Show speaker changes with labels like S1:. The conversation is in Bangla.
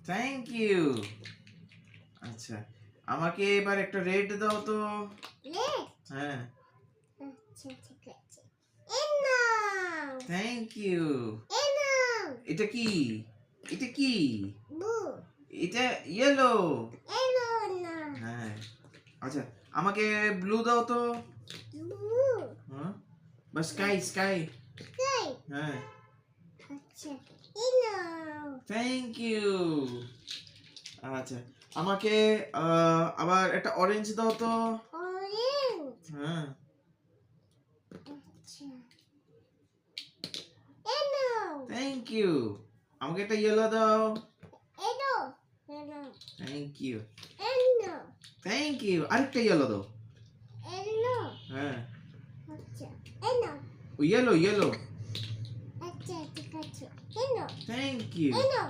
S1: Thank you. আচ্ছা, আমাকে এবার একটা রেড দাও তো।
S2: রেড?
S1: হ্যাঁ।
S2: আচ্ছা ঠিক আছে। এই নাও।
S1: Thank you.
S2: এই নাও।
S1: এটা কি? এটা কি?
S2: ব্লু।
S1: এটা ইয়েলো।
S2: এই নাও না।
S1: হ্যাঁ। আচ্ছা, আমাকে ব্লু দাও তো।
S2: ব্লু।
S1: হ্যাঁ, বা স্কাই স্কাই।
S2: স্কাই।
S1: হ্যাঁ।
S2: আচ্ছা এই নাও।
S1: Thank you. আচ্ছা, আমাকে আবার একটা অরেঞ্জ দাও তো।
S2: অরেঞ্জ।
S1: হ্যাঁ।
S2: আচ্ছা এই নাও।
S1: Thank you. আমাকে একটা ইয়েলো দাও।
S2: এই নাও। এই নাও।
S1: Thank you.
S2: এই নাও।
S1: Thank you. আরেকটা ইয়েলো দাও।
S2: এই নাও।
S1: হ্যাঁ।
S2: আচ্ছা এই নাও।
S1: ও ইয়েলো ইয়েলো।
S2: আচ্ছা ঠিক আছে। এই নাও।
S1: Thank you.
S2: এই নাও।